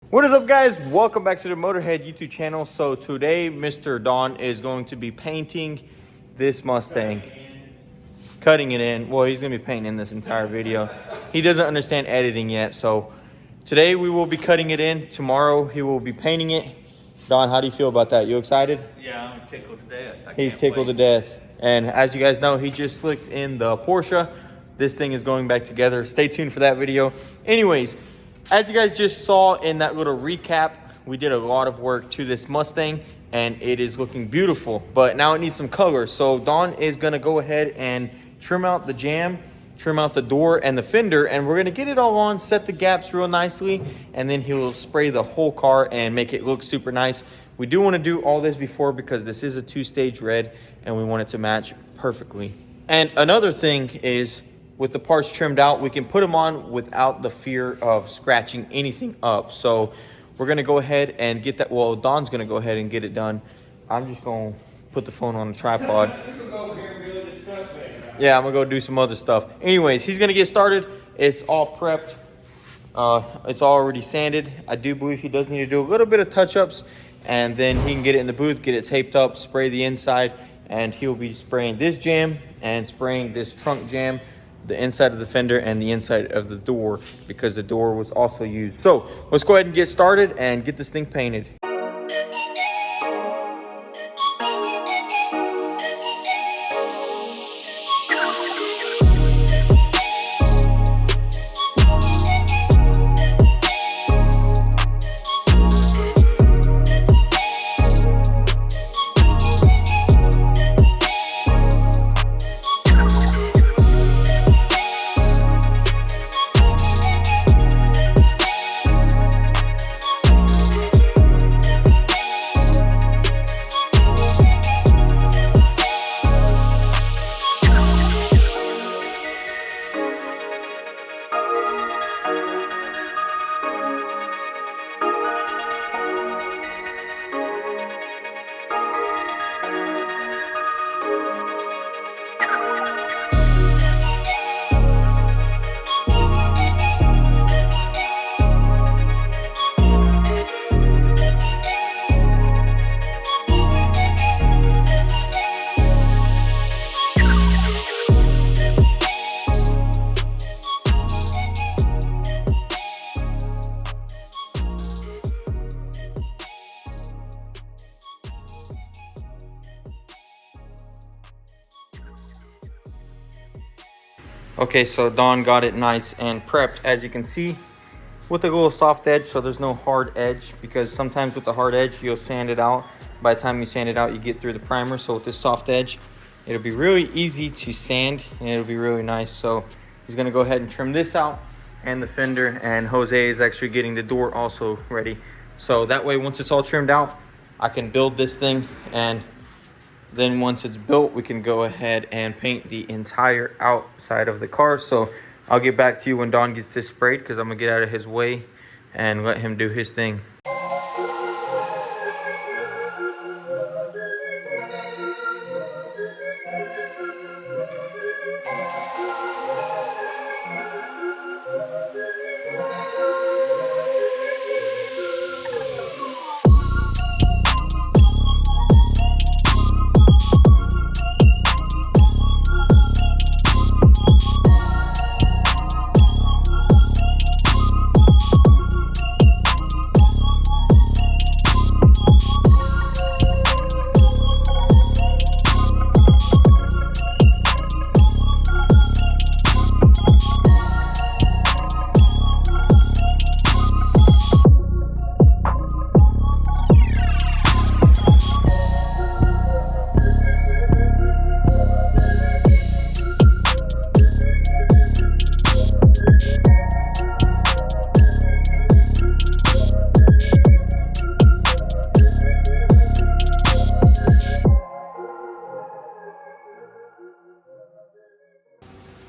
What is up, guys? Welcome back to the Motorhead YouTube channel. So today Mr. Don is going to be painting this Mustang, cutting it in. Well, he's gonna be painting this entire video. He doesn't understand editing yet, so today we will be cutting it in. Tomorrow he will be painting it. Don, how do you feel about that? You excited? Yeah, I'm tickled to death. He's tickled to death. And as you guys know, he just slicked in the Porsche. This thing is going back together. Stay tuned for that video. Anyways, as you guys just saw in that little recap, we did a lot of work to this Mustang and it is looking beautiful, but now it needs some color. So Don is gonna go ahead and trim out the jam, trim out the door and the fender, and we're gonna get it all on, set the gaps real nicely, and then he'll spray the whole car and make it look super nice. We do wanna do all this before because this is a two-stage red and we want it to match perfectly. And another thing is, with the parts trimmed out, we can put them on without the fear of scratching anything up. So we're gonna go ahead and get that. Well, Don's gonna go ahead and get it done. I'm just gonna put the phone on the tripod. Yeah, I'm gonna go do some other stuff. Anyways, he's gonna get started. It's all prepped. It's already sanded. I do believe he does need to do a little bit of touch-ups, and then he can get it in the booth, get it taped up, spray the inside, and he'll be spraying this jam and spraying this trunk jam, the inside of the fender and the inside of the door, because the door was also used. So let's go ahead and get started and get this thing painted. Okay, so Don got it nice and prepped, as you can see, with a little soft edge, so there's no hard edge, because sometimes with the hard edge, you'll sand it out. By the time you sand it out, you get through the primer. So with this soft edge, it'll be really easy to sand and it'll be really nice. So he's gonna go ahead and trim this out and the fender, and Jose is actually getting the door also ready. So that way, once it's all trimmed out, I can build this thing, and then once it's built, we can go ahead and paint the entire outside of the car. So I'll get back to you when Don gets this sprayed, because I'm gonna get out of his way and let him do his thing.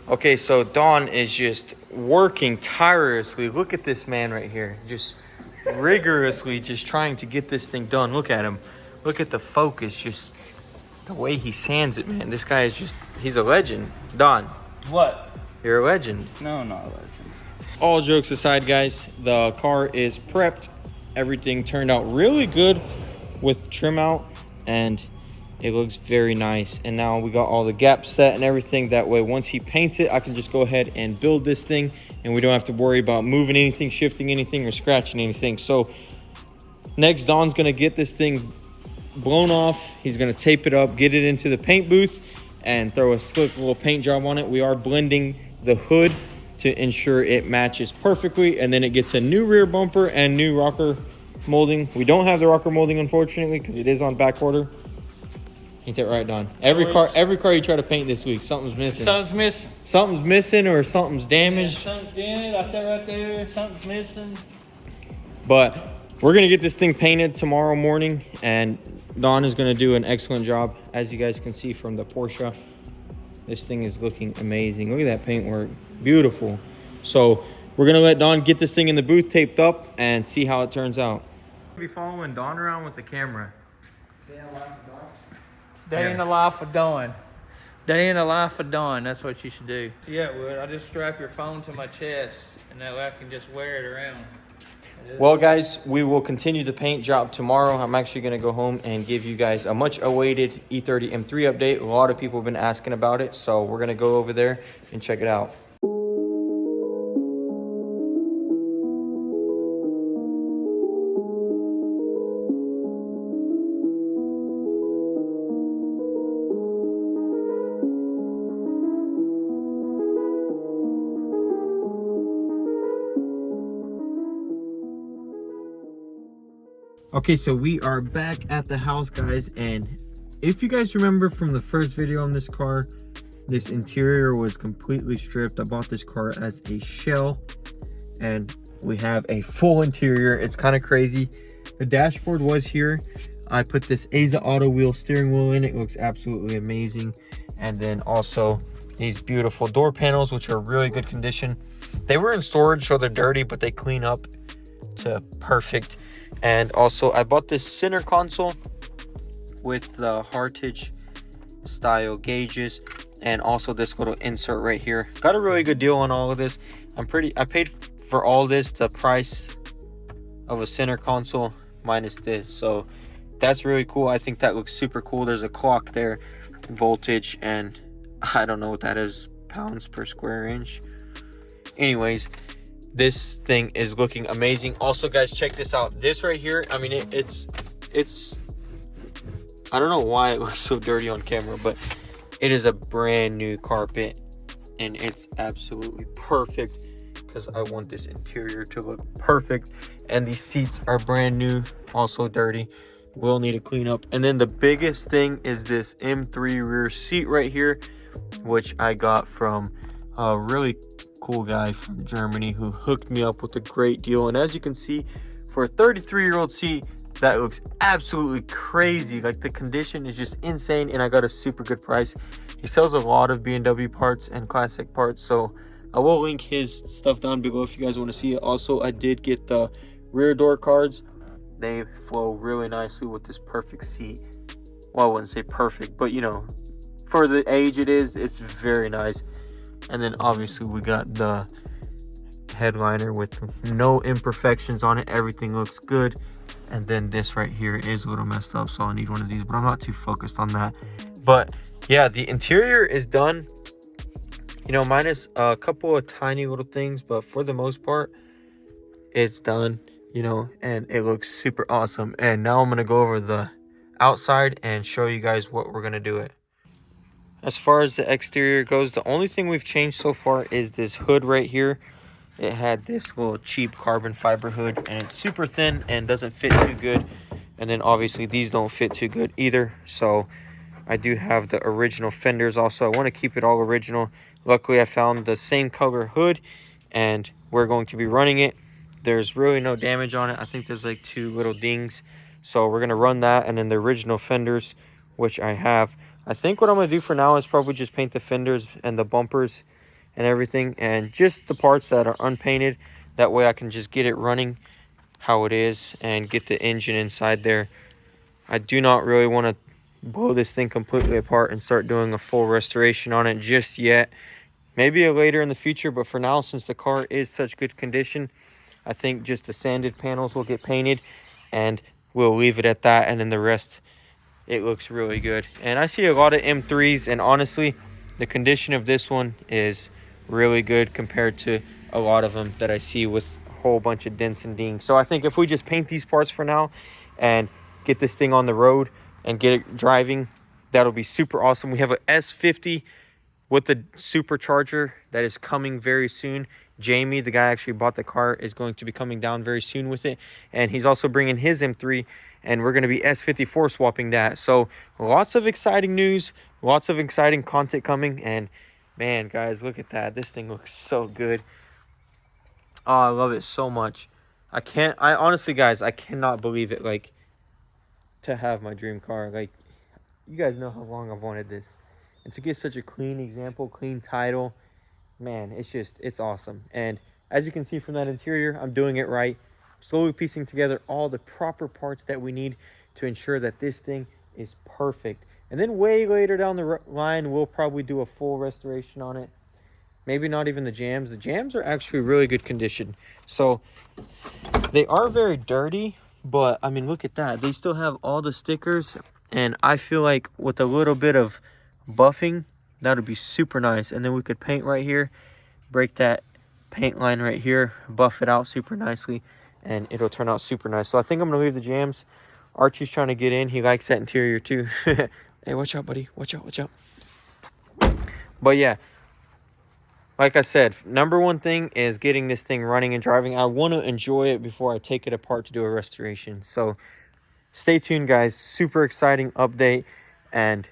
Okay, so Don is just working tirelessly. Look at this man right here. Just rigorously just trying to get this thing done. Look at him. Look at the focus. Just the way he sands it, man. This guy is just, he's a legend. Don. What? You're a legend. No, not a legend. All jokes aside, guys, the car is prepped Everything turned out really good with trim out, and it looks very nice. And now we got all the gaps set and everything. That way, once he paints it, I can just go ahead and build this thing, and we don't have to worry about moving anything, shifting anything, or scratching anything. So next, Don's gonna get this thing blown off. He's gonna tape it up, get it into the paint booth, and throw a slick little paint job on it. We are blending the hood to ensure it matches perfectly, and then it gets a new rear bumper and new rocker molding. We don't have the rocker molding, unfortunately, because it is on back order. Ain't that right, Don? Every car you try to paint this week, something's missing. Something's missing or something's damaged. Yeah, something's dented right there. Something's missing. But we're gonna get this thing painted tomorrow morning, and Don is gonna do an excellent job. As you guys can see from the Porsche, this thing is looking amazing. Look at that paint work, beautiful. So we're gonna let Don get this thing in the booth taped up and see how it turns out. Be following Don around with the camera. Day in the life of Don. Day in the life of Don. That's what you should do. Yeah, it would. I just strap your phone to my chest, and that way I can just wear it around. Well, guys, we will continue the paint job tomorrow. I'm actually going to go home and give you guys a much awaited E30 M3 update. A lot of people have been asking about it, so we're going to go over there and check it out. Okay, so we are back at the house, guys, and if you guys remember from the first video on this car, this interior was completely stripped. I bought this car as a shell, and we have a full interior. It's kind of crazy. The dashboard was here. I put this Aza Auto Wheel steering wheel in. It looks absolutely amazing. And then also these beautiful door panels, which are really good condition. They were in storage, so they're dirty, but they clean up to perfect. And also I bought this center console with the Heritage style gauges, and also this little insert right here. Got a really good deal on all of this. I paid for all this the price of a center console minus this, so that's really cool. I think that looks super cool. There's a clock there, voltage, and I don't know what that is, pounds per square inch. Anyways, this thing is looking amazing. Also, guys, check this out. This right here, I mean, it's I don't know why it looks so dirty on camera, but it is a brand new carpet, and it's absolutely perfect because I want this interior to look perfect. And these seats are brand new, also dirty, will need a clean up. And then the biggest thing is this M3 rear seat right here, which I got from a really cool guy from Germany who hooked me up with a great deal. And as you can see, for a 33-year-old seat, that looks absolutely crazy. Like, the condition is just insane, and I got a super good price. He sells a lot of BMW parts and classic parts, so I will link his stuff down below if you guys want to see it. Also, I did get the rear door cards. They flow really nicely with this perfect seat. Well, I wouldn't say perfect, but you know, for the age it is, it's very nice. And then obviously we got the headliner with no imperfections on it. Everything looks good. And then this right here is a little messed up, so I need one of these, but I'm not too focused on that. But yeah, the interior is done, you know, minus a couple of tiny little things, but for the most part it's done, you know, and it looks super awesome. And now I'm gonna go over the outside and show you guys what we're gonna do it. As far as the exterior goes, the only thing we've changed so far is this hood right here. It had this little cheap carbon fiber hood, and it's super thin and doesn't fit too good. And then obviously these don't fit too good either. So I do have the original fenders also. I want to keep it all original. Luckily, I found the same color hood, and we're going to be running it. There's really no damage on it. I think there's like 2 little dings. So we're going to run that, and then the original fenders, which I have. I think what I'm going to do for now is probably just paint the fenders and the bumpers and everything, and just the parts that are unpainted. That way I can just get it running how it is and get the engine inside there. I do not really want to blow this thing completely apart and start doing a full restoration on it just yet. Maybe later in the future, but for now, since the car is such good condition, I think just the sanded panels will get painted, and we'll leave it at that, and then the rest, it looks really good. And I see a lot of M3s, and honestly, the condition of this one is really good compared to a lot of them that I see with a whole bunch of dents and dings. So I think if we just paint these parts for now and get this thing on the road and get it driving, that'll be super awesome. We have a S50 with the supercharger that is coming very soon. Jamie, the guy actually bought the car, is going to be coming down very soon with it, and he's also bringing his M3, and we're going to be S54 swapping that. So lots of exciting news, lots of exciting content coming. And man, guys, look at that. This thing looks so good. Oh, I love it so much. I honestly, guys, I cannot believe it, like, to have my dream car. Like, you guys know how long I've wanted this, and to get such a clean example, clean title, man, it's awesome. And as you can see from that interior, I'm doing it right, slowly piecing together all the proper parts that we need to ensure that this thing is perfect. And then way later down the line, we'll probably do a full restoration on it. Maybe not even the jams. The jams are actually really good condition. So they are very dirty, but I mean, look at that. They still have all the stickers, and I feel like with a little bit of buffing, that would be super nice. And then we could paint right here, break that paint line right here, buff it out super nicely, and it'll turn out super nice. So I think I'm gonna leave the jams. Archie's trying to get in. He likes that interior too. Hey, watch out, buddy. Watch out, watch out. But yeah, like I said, number one thing is getting this thing running and driving. I want to enjoy it before I take it apart to do a restoration. So stay tuned, guys. Super exciting update, and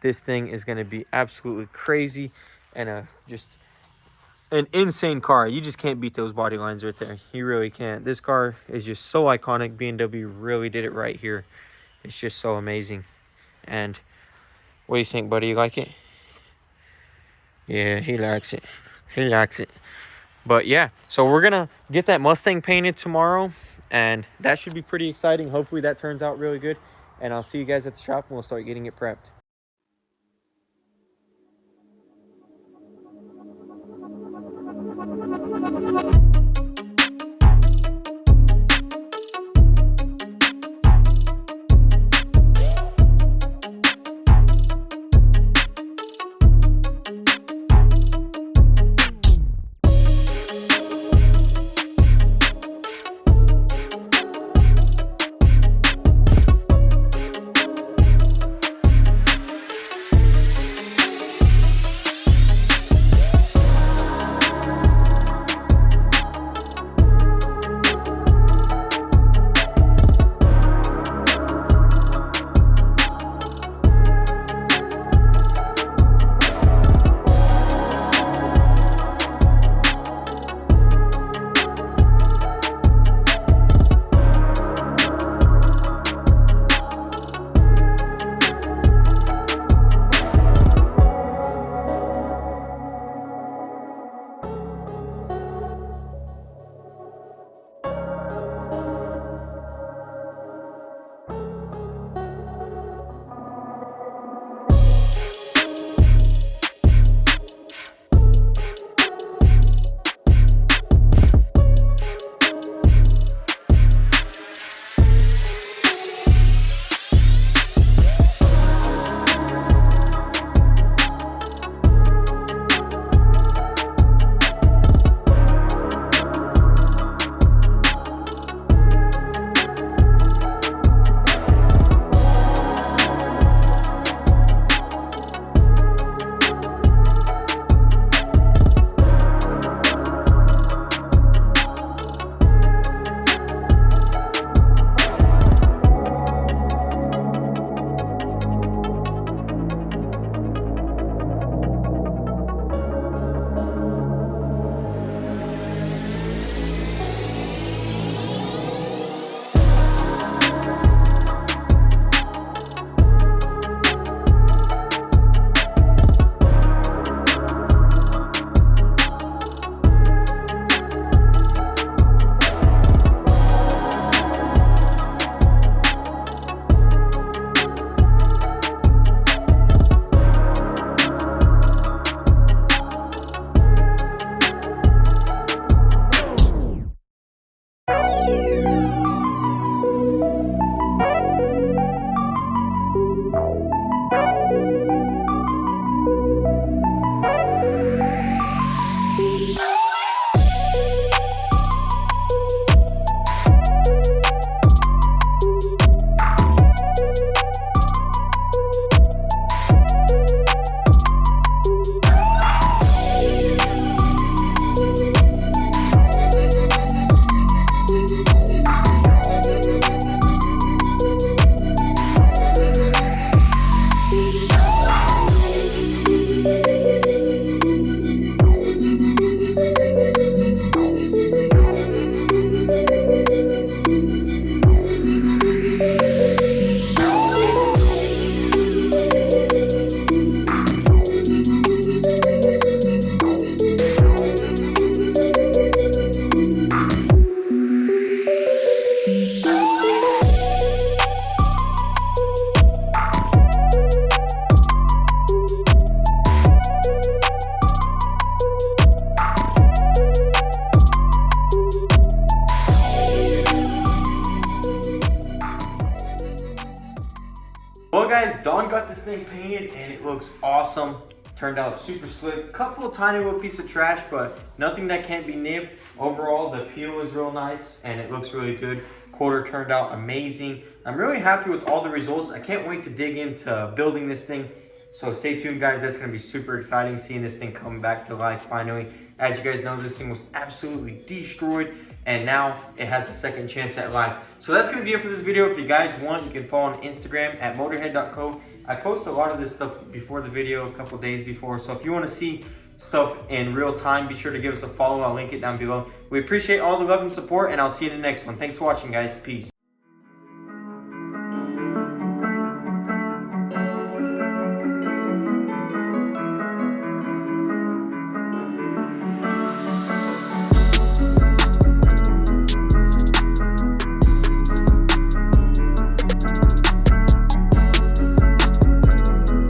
this thing is going to be absolutely crazy, and just an insane car. You just can't beat those body lines right there. You really can't. This car is just so iconic. B&W really did it right here. It's just so amazing. And what do you think, buddy? You like it? Yeah, he likes it. He likes it. But yeah, so we're going to get that Mustang painted tomorrow, and that should be pretty exciting. Hopefully that turns out really good. And I'll see you guys at the shop, and we'll start getting it prepped. Don got this thing painted and it looks awesome. Turned out super slick. Couple of tiny little pieces of trash, but nothing that can't be nipped. Overall, the peel is real nice and it looks really good. Quarter turned out amazing. I'm really happy with all the results. I can't wait to dig into building this thing. So stay tuned, guys. That's going to be super exciting, seeing this thing come back to life finally. As you guys know, this thing was absolutely destroyed, and now it has a second chance at life. So that's going to be it for this video. If you guys want, you can follow on Instagram at motorhead.co. I post a lot of this stuff before the video, a couple days before. So if you want to see stuff in real time, be sure to give us a follow. I'll link it down below. We appreciate all the love and support, and I'll see you in the next one. Thanks for watching, guys. Peace.